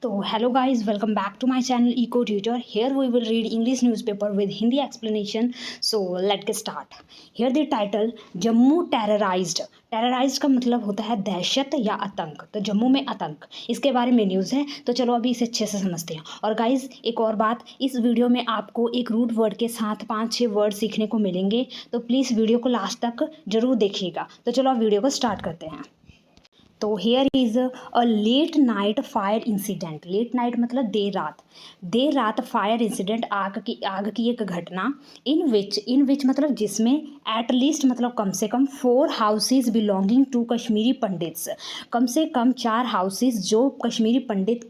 So hello guys, welcome back to my channel Eco Tutor. Here we will read English newspaper with Hindi explanation. So let's get start. Here the title Jammu टेरराइज्ड. टेरराइज्ड का मतलब होता है दहशत या आतंक. तो जम्मू में आतंक, इसके बारे में न्यूज़ है. तो चलो अभी इसे अच्छे से समझते हैं. और गाइज एक और बात, इस वीडियो में आपको एक रूट वर्ड के साथ 5-6 वर्ड सीखने को मिलेंगे. तो प्लीज़ वीडियो को लास्ट तक जरूर देखिएगा. तो चलो अब वीडियो को स्टार्ट करते हैं. तो here is a late night fire incident. Late night मतलब देर रात फायर इंसिडेंट, आग की एक घटना. इन विच मतलब जिसमें, एट लीस्ट मतलब कम से कम 4 houses belonging to Kashmiri Pandits. कम से कम 4 हाउसेज जो कश्मीरी पंडित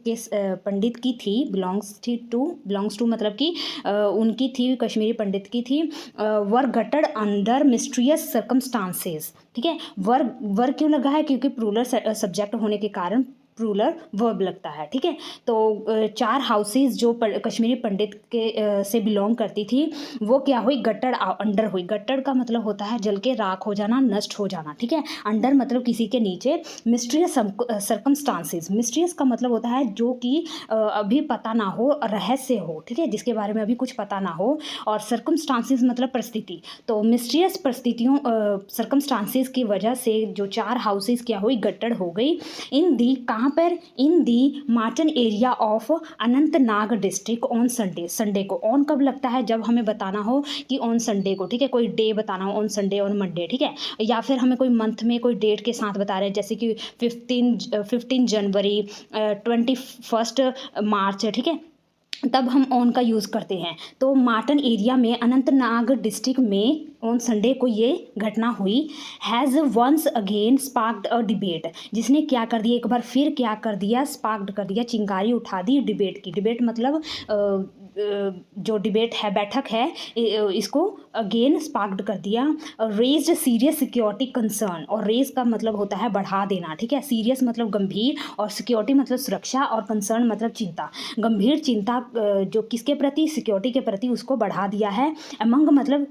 की थी, बिलोंग्स टू मतलब कि उनकी थी, कश्मीरी पंडित की थी. वर गटड अंडर मिस्ट्रियस सर्कमस्टांसेस. ठीक है, वर क्यों लगा है? क्योंकि प्लूरल सब्जेक्ट होने के कारण प्लूरल वर्ब लगता है. ठीक है, तो 4 हाउसेज जो कश्मीरी पंडित के से बिलोंग करती थी, वो क्या हुई? गट्टड़ अंडर हुई. गट्टड़ का मतलब होता है जल के राख हो जाना, नष्ट हो जाना. ठीक है, अंडर मतलब किसी के नीचे. मिस्ट्रियस सर्कमस्टांसेस, मिस्ट्रियस का मतलब होता है जो कि अभी पता ना हो, रहस्य हो. ठीक है, जिसके बारे में अभी कुछ पता ना हो. और सर्कमस्टांसेस मतलब परिस्थिति. तो मिस्ट्रियस परिस्थितियों, सर्कमस्टांसेस की वजह से जो 4 हाउसेज क्या हुई? गट्टड़ हो गई. इन दी कहाँ पर? In the Mattan area of Anantnag district on Sunday को. ऑन कब लगता है? जब हमें बताना हो कि ऑन संडे को. ठीक है, कोई डे बताना हो, ऑन संडे, ऑन मंडे. ठीक है, या फिर हमें कोई मंथ में कोई डेट के साथ बता रहे हैं, जैसे कि 15 जनवरी, 21 मार्च. ठीक है, तब हम ऑन का यूज़ करते हैं. तो मार्टन एरिया में, अनंतनाग डिस्ट्रिक्ट में ऑन संडे को ये घटना हुई. Has once again sparked a debate. जिसने क्या कर दिया? एक बार फिर क्या कर दिया? स्पार्क्ड कर दिया, चिंगारी उठा दी डिबेट की. डिबेट मतलब जो डिबेट है, बैठक है, इसको अगेन स्पार्क्ड कर दिया. Raised serious security concern. और रेज का मतलब होता है बढ़ा देना. ठीक है, सीरियस मतलब गंभीर, और सिक्योरिटी मतलब सुरक्षा, और कंसर्न मतलब चिंता. गंभीर चिंता जो किसके प्रति? सिक्योरिटी के प्रति, उसको बढ़ा दिया है. अमंग मतलब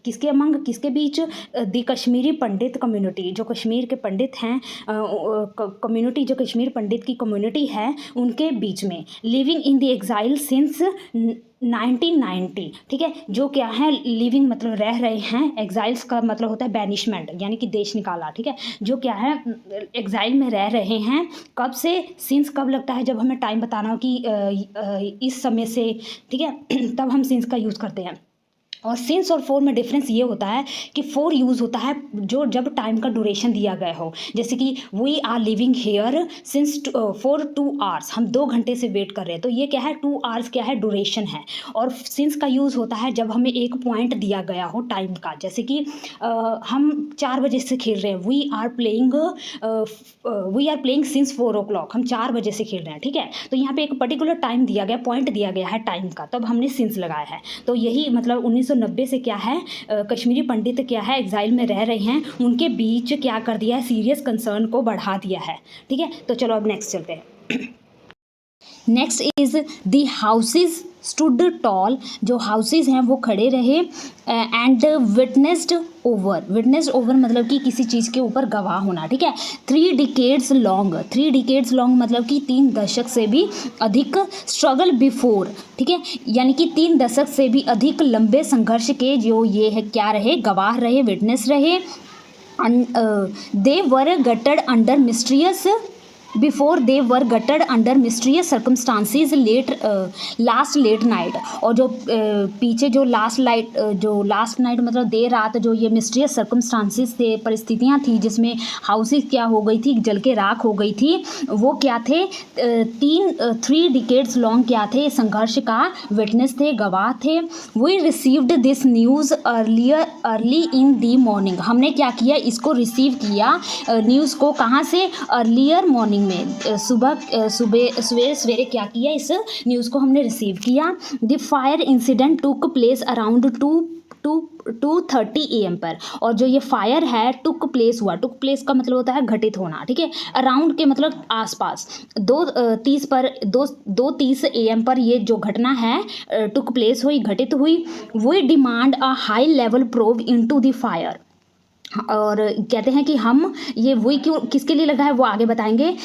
किसके बीच? The Kashmiri Pandit community. जो कश्मीर के पंडित हैं, कम्युनिटी, जो कश्मीर पंडित की कम्युनिटी है, उनके बीच में. Living in the exile since 1990. ठीक है, जो क्या है? लिविंग मतलब रह रहे हैं. एग्जाइल्स का मतलब होता है बैनिशमेंट, यानी कि देश निकाला. ठीक है, जो क्या है? एग्जाइल में रह रहे हैं. कब से? सिंस कब लगता है? जब हमें टाइम बताना हो कि इस समय से. ठीक है, तब हम सिंस का यूज़ करते हैं. और सिंस और फोर में डिफरेंस ये होता है कि फोर यूज़ होता है जो जब टाइम का ड्यूरेशन दिया गया हो. जैसे कि we are living here since for 2 hours. हम 2 घंटे से वेट कर रहे हैं. तो ये क्या है? 2 आवर्स क्या है? ड्यूरेशन है. और सिंस का यूज़ होता है जब हमें एक पॉइंट दिया गया हो टाइम का. जैसे कि हम 4 बजे से खेल रहे हैं. We are playing since 4 o'clock. हम 4 बजे से खेल रहे हैं. ठीक है, तो यहाँ पे एक पर्टिकुलर टाइम दिया गया, पॉइंट दिया गया है टाइम का, तब हमने सिंस लगाया है. तो यही मतलब 1990 से क्या है? कश्मीरी पंडित क्या है? एग्जाइल में रह रहे हैं. उनके बीच क्या कर दिया है? सीरियस कंसर्न को बढ़ा दिया है. ठीक है, तो चलो अब नेक्स्ट चलते हैं. Next is the houses stood tall. जो हाउसेज हैं वो खड़े रहे. एंड विटनेस्ड ओवर मतलब कि किसी चीज़ के ऊपर गवाह होना. ठीक है, 3 decades लॉन्ग मतलब कि 3 दशक से भी अधिक. Struggle before. ठीक है, यानी कि 3 दशक से भी अधिक लंबे संघर्ष के जो ये है क्या रहे? गवाह रहे, विटनेस रहे. They were gutted under mysterious before they were gutted under mysterious circumstances last late night. और जो पीछे जो लास्ट नाइट मतलब देर रात, जो ये मिस्ट्रियस सर्कमस्टांसिस थे, परिस्थितियाँ थी जिसमें हाउसेस क्या हो गई थी? जल के राख हो गई थी. वो क्या थे? 3 decades लॉन्ग क्या थे? संघर्ष का विटनेस थे, गवाह थे. We received this news early in the morning. हमने क्या किया? इसको रिसीव किया, न्यूज़ को. कहाँ से? अर्लियर मॉर्निंग में, सवेरे क्या किया? इस न्यूज़ को हमने रिसीव किया. The fire incident took place around 2:30 AM पर. और जो ये फायर है टुक प्लेस हुआ. टुक प्लेस का मतलब होता है घटित होना. ठीक है, अराउंड के मतलब आसपास. 2:30 AM पर ये जो घटना है टुक प्लेस हुई, घटित हुई. We demand a high level probe into the fire. और कहते हैं कि हम ये वही क्यों किसके लिए लगा है वो आगे बताएंगे।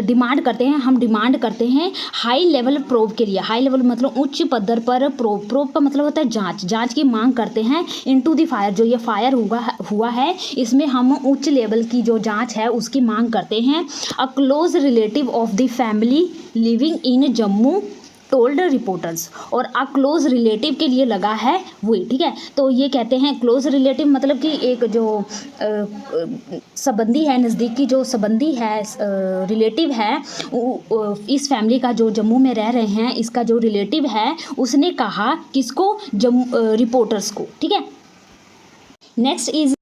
डिमांड करते हैं, हम डिमांड करते हैं हाई लेवल प्रोब के लिए। हाई लेवल मतलब उच्च पद्धर पर प्रोब। प्रोब का मतलब होता है जांच। जांच की मांग करते हैं इनटू द फायर। जो ये फायर हुआ है इसमें हम उच्च लेवल की जो जांच है उसकी मांग करते हैं। A close relative of the family living in Jammu told reporters. और अ क्लोज रिलेटिव के लिए लगा है वही, ठीक है। तो ये कहते हैं क्लोज रिलेटिव मतलब कि एक जो संबंधी है, नज़दीकी जो संबंधी है, रिलेटिव है, इस फैमिली का जो जम्मू में रह रहे हैं, इसका जो रिलेटिव है उसने कहा किसको, रिपोर्टर्स को, ठीक है। Next is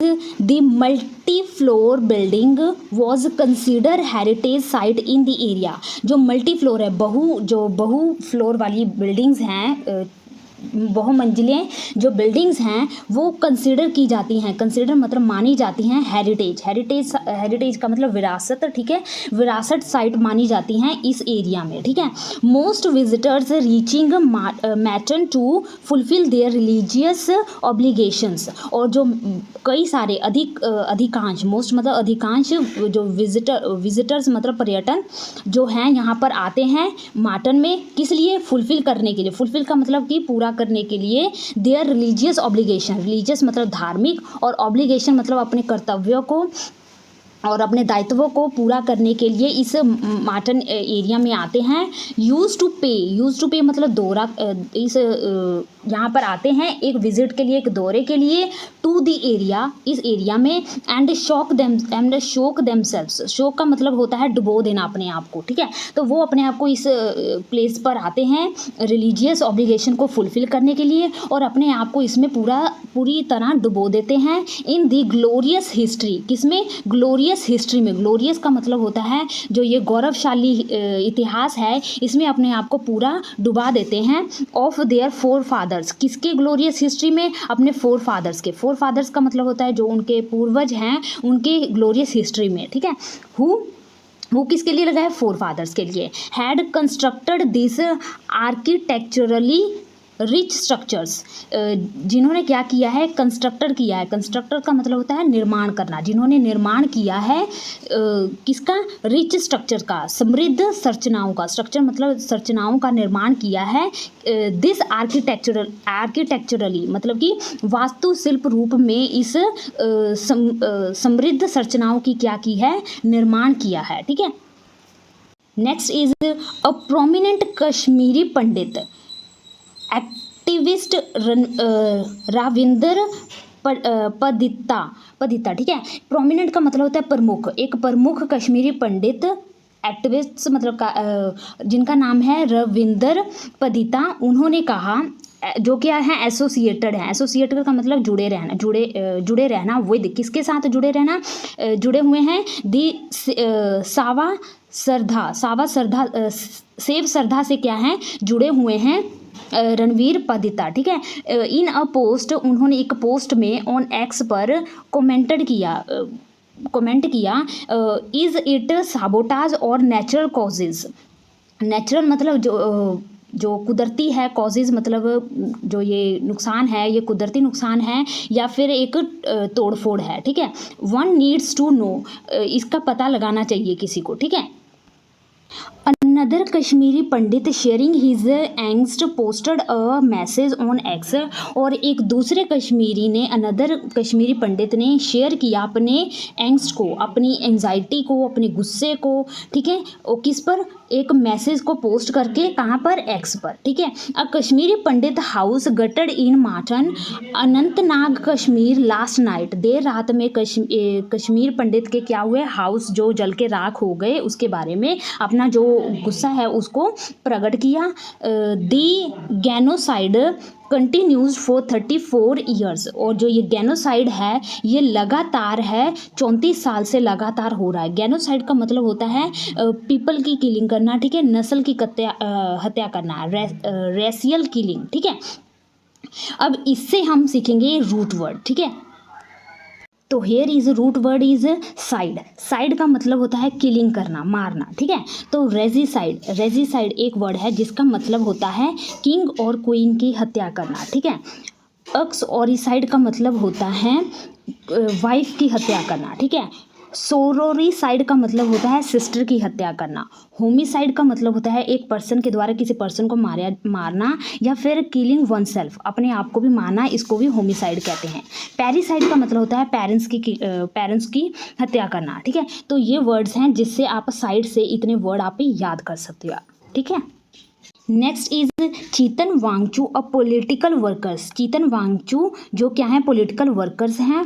the multi floor building was consider heritage site in the area. जो मल्टी फ्लोर है, बहु फ्लोर वाली बिल्डिंग्स हैं, बहुमंजिलें जो बिल्डिंग्स हैं वो कंसीडर की जाती हैं। कंसीडर मतलब मानी जाती हैं हेरिटेज। हेरिटेज का मतलब विरासत, ठीक है। विरासत साइट मानी जाती हैं इस एरिया में, ठीक है। Most visitors reaching Mattan to fulfil their religious obligations. और जो कई सारे अधिकांश, मोस्ट मतलब अधिकांश जो विजिटर्स मतलब पर्यटन जो हैं यहाँ पर आते हैं माटन में, किस लिए, फुलफिल करने के लिए। फुलफिल का मतलब कि पूरा करने के लिए देयर रिलीजियस ऑब्लिगेशन। रिलीजियस मतलब धार्मिक, और ऑब्लिगेशन मतलब अपने कर्तव्यों को और अपने दायित्वों को पूरा करने के लिए इस माटन एरिया में आते हैं। यूज़ टू पे मतलब दौरा, इस यहाँ पर आते हैं एक विजिट के लिए, एक दौरे के लिए, टू द एरिया, इस एरिया में, एंड शोक देमसेल्व्स। शोक का मतलब होता है डुबो देना अपने आप को, ठीक है। तो वो अपने आप को इस प्लेस पर आते हैं रिलीजियस ऑब्लिगेशन को फुलफिल करने के लिए, और अपने आप को इसमें पूरी तरह डुबो देते हैं। इन दी ग्लोरियस हिस्ट्री, किसमें, ग्लोरियस हिस्ट्री में। ग्लोरियस का मतलब होता है जो ये गौरवशाली इतिहास है, इसमें अपने आप को पूरा डुबा देते हैं। ऑफ देयर फोर फादर्स, किसके ग्लोरियस हिस्ट्री में, अपने फोर फादर्स के। फोर फादर्स का मतलब होता है जो उनके पूर्वज हैं उनके ग्लोरियस हिस्ट्री में, ठीक है। वो किसके लिए लगा है, फोर फादर्स के लिए। Had constructed this architecturally rich structures. जिन्होंने क्या किया है, कंस्ट्रक्टर किया है। कंस्ट्रक्टर का मतलब होता है निर्माण करना। जिन्होंने निर्माण किया है किसका, रिच स्ट्रक्चर का, समृद्ध संरचनाओं का। स्ट्रक्चर मतलब संरचनाओं का निर्माण किया है। दिस आर्किटेक्चरली मतलब कि वास्तुशिल्प रूप में इस समृद्ध संरचनाओं की क्या की है, निर्माण किया है, ठीक है। Next is a prominent Kashmiri Pandit activist Ravinder Pandita, ठीक है। प्रोमिनेंट का मतलब होता है प्रमुख। एक प्रमुख कश्मीरी पंडित, एक्टिविस्ट मतलब जिनका नाम है रविंदर पदिता, उन्होंने कहा, जो क्या है, एसोसिएटेड है। एसोसिएटेड का मतलब जुड़े रहना, रहना। वो किसके साथ जुड़े रहना, जुड़े हुए हैं, दी सेव श्रद्धा से क्या है, जुड़े हुए हैं रणवीर पदिता, ठीक है। इन अ पोस्ट, उन्होंने एक पोस्ट में ऑन एक्स पर कमेंट किया, इज़ इट साबोटाज और नेचुरल कॉजेज़। नेचुरल मतलब जो कुदरती है, कॉजेज़ मतलब जो ये नुकसान है, ये कुदरती नुकसान है या फिर एक तोड़फोड़ है, ठीक है। वन नीड्स टू नो, इसका पता लगाना चाहिए किसी को, ठीक है। Another Kashmiri Pandit sharing his angst posted a message on x. और एक दूसरे कश्मीरी ने, अनदर कश्मीरी पंडित ने शेयर किया अपने एंग्स्ट को, अपनी एंजाइटी को, अपने गुस्से को, ठीक है। और किस पर, एक मैसेज को पोस्ट करके, कहाँ पर, एक्स पर, ठीक है। अ कश्मीरी पंडित हाउस गटेड इन माटन अनंतनाग कश्मीर लास्ट नाइट। देर रात में कश्मीर पंडित के क्या हुए, हाउस जो जल के राख हो गए, उसके बारे में अपना जो गुस्सा है उसको प्रकट किया। दी गेनोसाइड कंटिन्यूज फॉर 34 ईयर्स। और जो ये गेनोसाइड है ये लगातार है, 34 साल से लगातार हो रहा है। गेनोसाइड का मतलब होता है पीपल की किलिंग करना, ठीक है, नस्ल की हत्या करना, रेशियल किलिंग, ठीक है। अब इससे हम सीखेंगे रूट वर्ड, ठीक है। तो here is root word is side. Side का मतलब होता है किलिंग करना, मारना, ठीक है। तो रेजिसाइड एक वर्ड है जिसका मतलब होता है किंग और क्वीन की हत्या करना, ठीक है। अक्स ऑरिसाइड का मतलब होता है वाइफ की हत्या करना, ठीक है। सोरोरिसाइड का मतलब होता है सिस्टर की हत्या करना। होमिसाइड का मतलब होता है एक पर्सन के द्वारा किसी पर्सन को मारना या फिर किलिंग वन सेल्फ, अपने आप को भी मारना, इसको भी होमिसाइड कहते हैं। पैरिसाइड का मतलब होता है पेरेंट्स की हत्या करना, ठीक है। तो ये वर्ड्स हैं जिससे आप साइड से इतने वर्ड आप याद कर सकते हो, ठीक है। Next is Chetan Wangchu a political workers. Chetan Wangchu जो क्या है, पॉलिटिकल वर्कर्स हैं।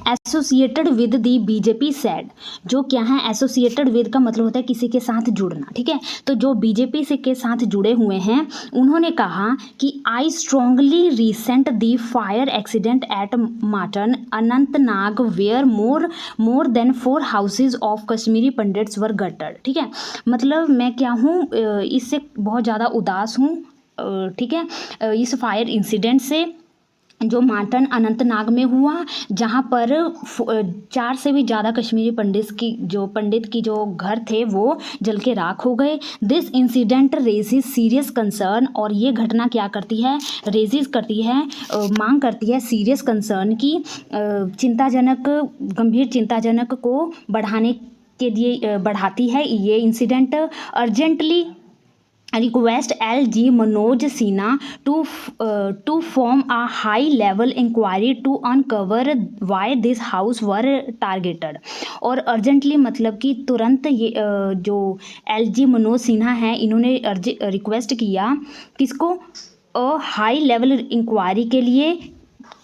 Associated with the BJP said, जो क्या है, एसोसिएटेड विद का मतलब होता है किसी के साथ जुड़ना, ठीक है। तो जो बीजेपी से के साथ जुड़े हुए हैं उन्होंने कहा कि I strongly resent the fire accident at Mattan Anantnag where more than 4 houses of Kashmiri Pandits were gutted, ठीक है। मतलब मैं क्या हूँ, इससे बहुत ज़्यादा उदास हूँ, ठीक है, इस फायर इंसिडेंट से जो माटन अनंतनाग में हुआ, जहाँ पर 4 से भी ज़्यादा कश्मीरी पंडित की जो घर थे वो जल के राख हो गए। दिस इंसिडेंट रेजिज सीरियस कंसर्न, और ये घटना क्या करती है, रेजिज करती है, मांग करती है सीरियस कंसर्न की, गंभीर चिंताजनक को बढ़ाती है ये incident. Urgently request LG Manoj Sinha to form a high level inquiry to uncover why this house were targeted। और अर्जेंटली मतलब कि तुरंत ये जो LG मनोज सिन्हा हैं इन्होंने रिक्वेस्ट किया किसको, हाई लेवल इंक्वायरी के लिए,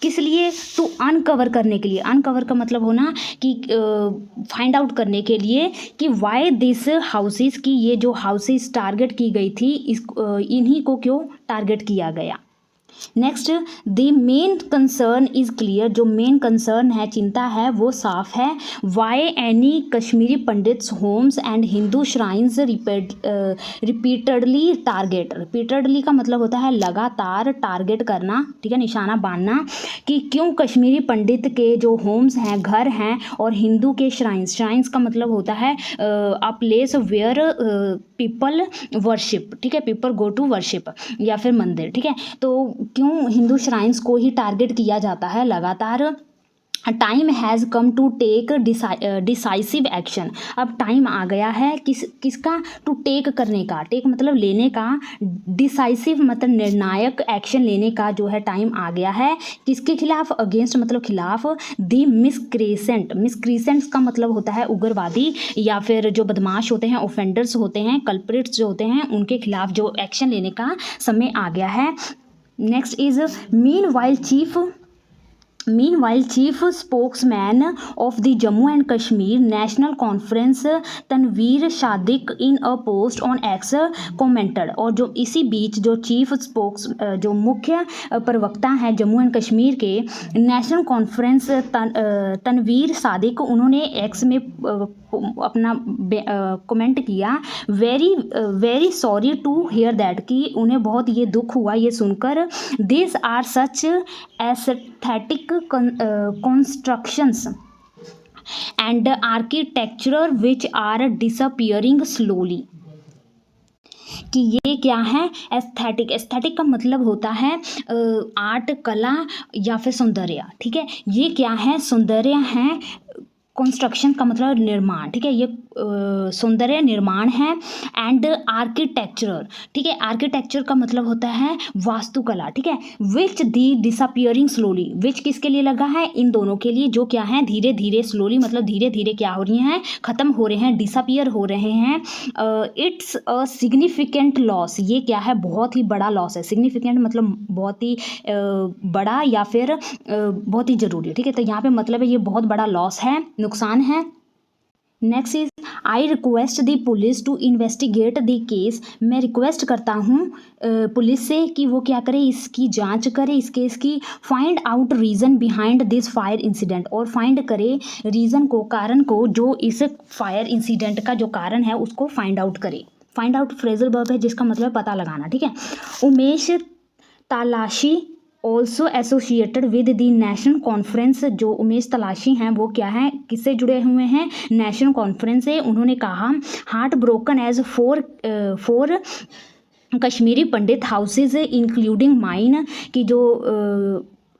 किस लिए, टू अनकवर करने के लिए। अनकवर का मतलब होना कि फाइंड आउट करने के लिए कि वाई दिस हाउसेस की, ये जो हाउसेस टारगेट की गई थी इन्हीं को क्यों टारगेट किया गया। Next, the main concern is clear, जो मेन कंसर्न है, चिंता है, वो साफ है। Why any Kashmiri Pandits homes and Hindu shrines repeatedly target. Repeatedly का मतलब होता है लगातार, टारगेट करना, ठीक है, निशाना बांधना, कि क्यों कश्मीरी पंडित के जो होम्स हैं, घर हैं, और हिंदू के श्राइन्स का मतलब होता है a place where people worship, ठीक है, पीपल गो टू वर्शिप, या फिर मंदिर, ठीक है। तो क्यों हिंदू श्राइन्स को ही टारगेट किया जाता है लगातार। Time has come to take decisive action. अब टाइम आ गया है किसका, टू टेक करने का, टेक मतलब लेने का, डिसाइसिव मतलब निर्णायक एक्शन लेने का जो है टाइम आ गया है। किसके खिलाफ, अगेंस्ट मतलब खिलाफ। दी मिसक्रीसेंट्स का मतलब होता है उग्रवादी, या फिर जो बदमाश होते हैं, ऑफेंडर्स होते हैं, कल्प्रिट्स जो होते हैं, उनके खिलाफ जो एक्शन लेने का समय आ गया है। Next is Meanwhile, Chief Spokesman of the Jammu and Kashmir National Conference Tanvir Sadiq in a post on X commented, और जो इसी बीच जो जो मुख्य प्रवक्ता हैं जम्मू एंड कश्मीर के नेशनल कॉन्फ्रेंस तनवीर सादिक, उन्होंने एक्स में अपना कमेंट किया, very sorry to hear that, कि उन्हें बहुत ये दुख हुआ ये सुनकर। This are such aesthetic constructions and architecture which are disappearing slowly। कि ये क्या है, एस्थेटिक का मतलब होता है आर्ट, कला या फिर सौंदर्य, ठीक है। ये क्या है, सौंदर्य है। कंस्ट्रक्शन का मतलब निर्माण, ठीक है, ये सौंदर्य निर्माण है। एंड आर्किटेक्चर, ठीक है, आर्किटेक्चर का मतलब होता है वास्तुकला, ठीक है। विच दी डिसअपियरिंग स्लोली, विच किसके लिए लगा है, इन दोनों के लिए, जो क्या है धीरे धीरे, स्लोली मतलब धीरे धीरे क्या हो रही हैं, ख़त्म हो रहे हैं, डिसअपियर हो रहे हैं। इट्स अ सिग्निफिकेंट लॉस, ये क्या है, बहुत ही बड़ा लॉस है। सिग्निफिकेंट मतलब बहुत ही बड़ा या फिर बहुत ही ज़रूरी, ठीक है। तो यहाँ पे मतलब है ये बहुत बड़ा लॉस है, नुकसान है। Next is I request the police to investigate the case, मैं रिक्वेस्ट करता हूँ पुलिस से कि वो क्या करे, इसकी जांच करे, इस केस की। Find out reason behind this fire incident, और फाइंड करे रीज़न को, कारण को, जो इस फायर इंसिडेंट का जो कारण है उसको फाइंड आउट करे। फाइंड आउट फ्रेजल वर्ब है जिसका मतलब पता लगाना, ठीक है। उमेश तलाशी also associated with the national conference, जो उमेश तलाशी हैं वो क्या है, किससे जुड़े हुए हैं, नेशनल कॉन्फ्रेंस से। उन्होंने कहा heart broken as four Kashmiri Pandit houses including mine, की जो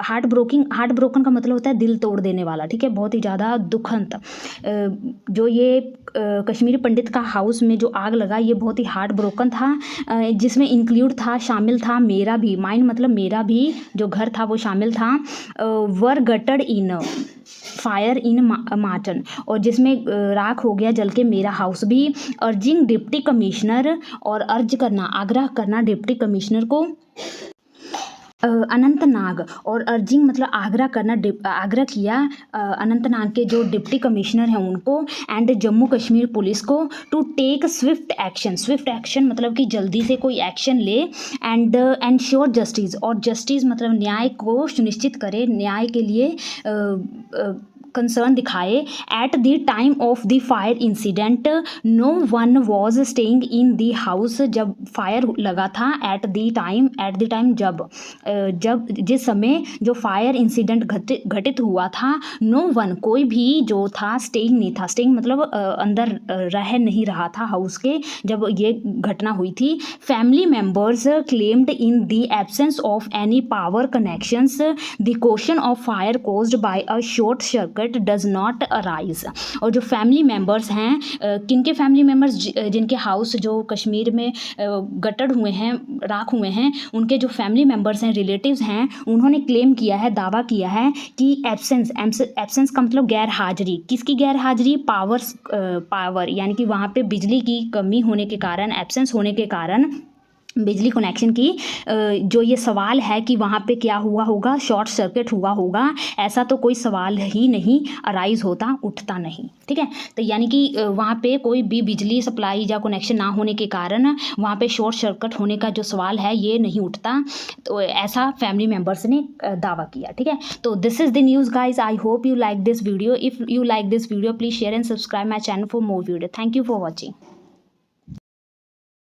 हार्ट ब्रोकन का मतलब होता है दिल तोड़ देने वाला, ठीक है, बहुत ही ज़्यादा दुखंत। जो ये कश्मीरी पंडित का हाउस में जो आग लगा ये बहुत ही हार्ट ब्रोकन था, जिसमें इंक्लूड था, शामिल था मेरा भी, माइन मतलब मेरा भी जो घर था वो शामिल था, वर गटड इन फायर इन मार्टन, और जिसमें राख हो गया जल के मेरा हाउस भी। अर्जिंग डिप्टी कमिश्नर, और अर्ज करना, आग्रह करना डिप्टी कमिश्नर को, अनंतनाग, और अर्जिंग मतलब आग्रह करना, आग्रह किया अनंतनाग के जो डिप्टी कमिश्नर हैं उनको, एंड जम्मू कश्मीर पुलिस को, टू टेक स्विफ्ट एक्शन मतलब कि जल्दी से कोई एक्शन ले, एंड एंश्योर जस्टिस, और जस्टिस मतलब न्याय को सुनिश्चित करे, न्याय के लिए कंसर्न दिखाए। At the time of the fire incident no one was staying in the house, जब फायर लगा था, एट द टाइम जब जिस समय जो फायर इंसिडेंट घटित हुआ था, नो वन कोई भी जो था स्टेइंग नहीं था, स्टेइंग मतलब अंदर रह नहीं रहा था हाउस के जब ये घटना हुई थी। Family members claimed in the absence of any power connections the question of fire caused by a short circuit does not arise, और जो फैमिली मेम्बर्स हैं, किनके फैमिली मेम्बर्स, जिनके हाउस जो कश्मीर में गटड़ हुए हैं, राख हुए हैं, उनके जो फैमिली मेम्बर्स हैं, रिलेटिव्स हैं, उन्होंने क्लेम किया है, दावा किया है कि एब्सेंस का मतलब गैर हाजिरी, किसकी गैर हाजिरी, पावर यानी कि वहाँ पे बिजली की कमी होने के कारण, एब्सेंस होने के कारण बिजली कनेक्शन की, जो ये सवाल है कि वहाँ पे क्या हुआ होगा, शॉर्ट सर्किट हुआ होगा, ऐसा तो कोई सवाल ही नहीं अराइज होता, उठता नहीं, ठीक है। तो यानी कि वहाँ पे कोई भी बिजली सप्लाई या कनेक्शन ना होने के कारण वहाँ पे शॉर्ट सर्किट होने का जो सवाल है ये नहीं उठता, तो ऐसा फैमिली मेम्बर्स ने दावा किया, ठीक है। तो this is the news guys, I hope you like this video. If you like this video please share and subscribe my channel for more video. Thank you for watching.